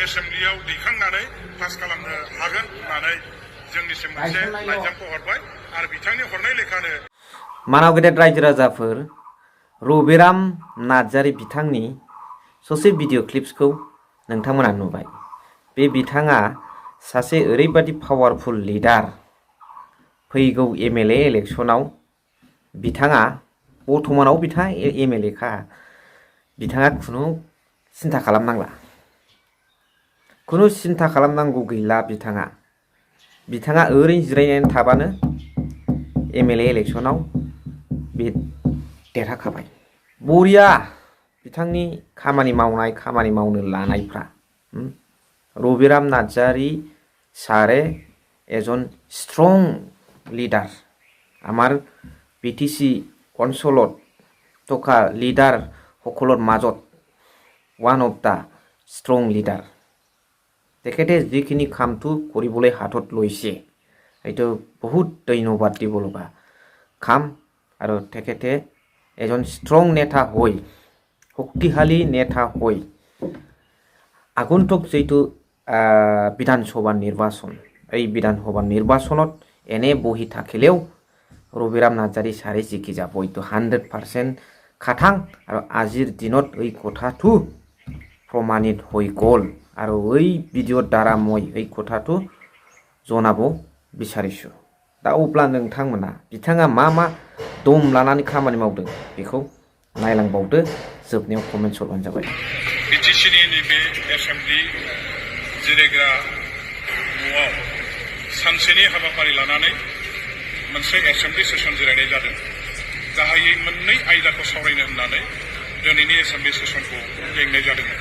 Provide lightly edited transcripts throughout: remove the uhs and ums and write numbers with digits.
एसेम्ब्लियाव दैखांनानै पास खालामनो हागोन होननानै जोंनिसिम मोनसे लाइजामखौ हरबाय आरो बिथांनि हरनाय लेखानो मानाव गेदेर रायजो राजाफोर रबिराम नार्जारी बिथांनि ससे भिडिअ क्लिप्सखौ नोंथांमोना नुबाय। बे बिथाङा सासे ओरैबादि पावारफुल लिडार। फैगौ एमएलए इलेक्शनाव बिथाङा बर्थमानाव बिथाङा एमएलए खा बिथाङा खुनु सिन्था खालामनांला, खुनु सिन्था खालामनांगौ गैला। बिथाङा ओरैनो जिरायनानै थाबानो एमएलए इलेक्शनाव बे देरहाखाबाय। बरिया बिथांनि खामानि मावनो लानायफ्रा। रबिराम नार्जारी सारे एজন স্ট্রং লিডার। আমার বিটিসি অঞ্চলত থকা লিডার সকলৰ মাজত one of the strong leader. তেখেতে যিখিনি কামটো কৰিবলৈ হাতত লৈছে এইটো বহুত ধন্যবাদ দিব লগা কাম। আৰু তেখেতে এজন ষ্ট্ৰং নেতা হৈ, শক্তিশালী নেতা হৈ আগন্তুক যিটো বিধানসভা নিৰ্বাচন, এই বিধানসভা নিৰ্বাচনত এনে বহি থাকিলেও ৰবিৰাম নাৰ্জাৰী ছাৰে জিকি যাব। এইটো 100% খাটাং। আৰু আজিৰ দিনত এই কথাটো প্ৰমাণিত হৈ গ'ল। আৰু এই ভিডিঅ'ৰ দ্বাৰা মই এই কথাটো জনাব বিচাৰিছোঁ। दा अब्ला नोंथांमोना बिथाङा मा दम लानानै खामानि मावदों बेखौ नायलांबावदो। जोबनायाव कमेन्ट हरबानो जाबाय। बिटिसिनि नैबे एसेम्ब्लि जिरायग्रा न'आव सानसेनि हाबाफारि लानानै मोनसे एसेम्ब्लि सेसन जिरायनाय जादों। गाहायै मोननै आयदाखौ सावरायनो होननानै दिनैनि एसेम्ब्लि सेसनखौ लेंनाय जादोंमोन।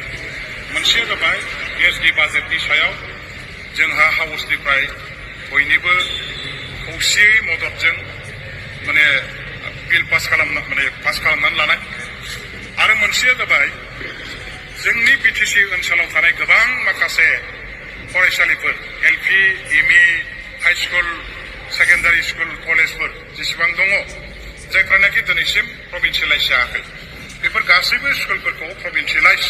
मोनसेया जाबाय एसडि बाजेटनि सायाव जोंहा हाउसनिफ्राय बयनिबो खौसेयै मददजों बिल पास खालामनानै लानाय। आरो मोनसेया जाबाय जोंनि बिटिसि ओनसोलाव थानाय गोबां माखासे फरायसालिफोर, LP, ME, high school, secondary school, कलेजफोर जेसेबां दङ, जायफ्रानाखि दिनैसिम प्रभिन्सियेलाइज जायाखै, बेफोर गासैबो स्कुलफोरखौ प्रभिन्सियेलाइज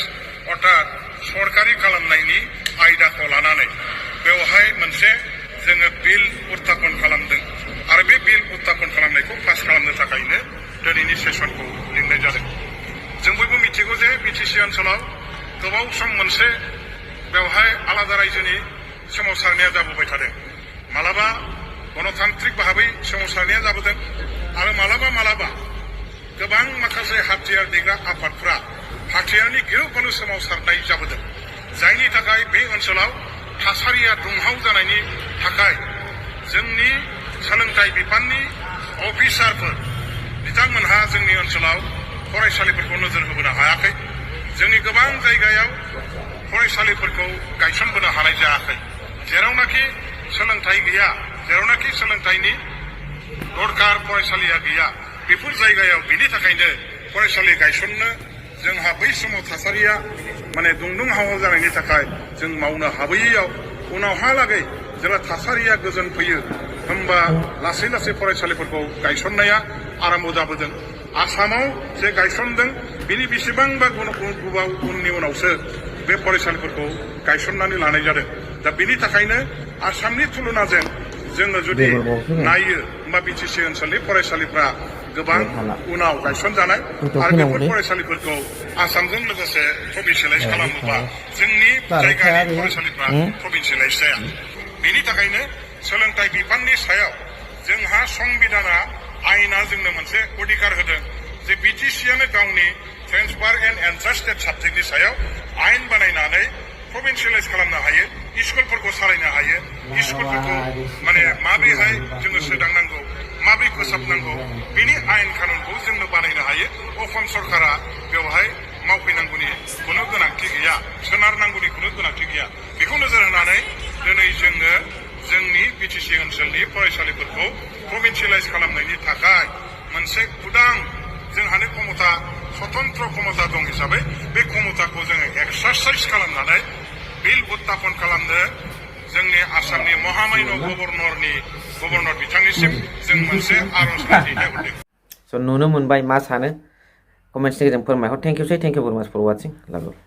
अर्थात सरकारि खालामनायनि आयदाखौ लानानै बेवहाय मोनसे जोङो बिल उत्थापन खालामदों। आरो बे बिल उत्थापन खालामनायखौ पास खालामनो थाखायनो दिनैनि सेसनखौ लिंनाय जादों। जों बयबो मिथिगौ जे बिटिसि ओनसोलाव गोबाव सम मोनसे बेवहाय आलादा रायजोनि सोमावसारनाया जाबोबाय थादों। मालाबा गणतान्त्रिक भाबै सोमावसारनाया जाबोदों आरो मालाबा गोबां माखासे हाथियार देग्रा आफादफ्रा हाथियारनि गिलु बालु सोमावसारनाय जाबोदों। जायनि थाखाय बे ओनसोलाव थासारिया दुंहाव जानायनि थाखाय जोंनि सोलोंथाइ बिफाननि अफिसारफोर बिथांमोनहा जोंनि ओनसोलाव फरायसालिफोरखौ नोजोर होबोनो हायाखै। जोंनि गोबां जायगायाव फरायसालिफोरखौ गायसनबोनो हानाय जायाखै। जेरावनाखि सोलोंथाइ गैया, जेरावनाखि सोलोंथाइनि दरकार फरायसालिया गैया, बेफोर जायगायाव बिनि थाखायनो फरायसालि गायसननो जोंहा बै समाव थासारिया दुंदुं हाव जानायनि थाखाय जों मावनो हाबोयैयाव उनावहालागै जेब्ला थासारिया गोजोन फैयो होमबा लासै फरायसालिफोरखौ गायसननाया आराम्भ जाबोदों। आसामाव जे गायसनदों बिनि बेसेबांबा गोबाव उननि उनावसो बे फरायसालिफोरखौ गायसननानै लानाय जादों। दा बिनि थाखायनो आसामनि तुलनाजों जोङो जुदि नायो होमबा बिटिसि ओनसोलनि फरायसालिफ्रा गोबां उनाव गायसनजानाय। आरो बेफोर फरायसालिफोरखौ आसामजों लोगोसे प्रभिन्सियेलाइज खालामोबा जोंनि जायगानि फरायसालिफ्रा प्रभिन्सियेलाइज जाया। बेनि थाखायनो सोलोंथाइ बिफाननि सायाव जोंहा संबिधाना आयेना जोंनो मोनसे अधिकार होदों जे बिटिसिआनो गावनि ट्रेन्सफार एन्ड एन्ट्रान्सटेड साबजेक्टनि सायाव आयेन बानायनानै प्रभिन्सियेलाइज खालामनो हायो, स्कुलफोरखौ सालायनो हायो। स्कुलफोरखौ माबोरैहाय जोङो सोदांनांगौ, माबोरै फोसाबनांगौ, बिनि आयेन कानुनखौ जोंनो बानायनो हायो। असम सरकारा बेवहाय मावफैनांगौनि खुनु गोनांथि गैया, सोनारनांगौनि खुनु गोनांथि गैया। बेखौ नोजोर होनानै दिनै जोङो जोंनि बिटिसि ओनसोलनि फरायसालिफोरखौ प्रभिन्सियेलाइज खालामनायनि थाखाय मोनसे उदां जोंहानो क्षमता, स्वतन्त्र क्षमता दं हिसाबै बे क्षमताखौ जोङो एक्सारसाइज खालामनानै बिल उत्थापन खालामनो जोंनि आसामनि महामान्य गभर्नर बिथांनिसिम जों मोनसे आर'जलाइ दैथायहरदों। स' नुनो मोनबाय मा सानो कमेन्ट्सनि गेजेरजों फोरमायहर। थेंक इउ भेरि माच फर वाचिं। लाभ इउ।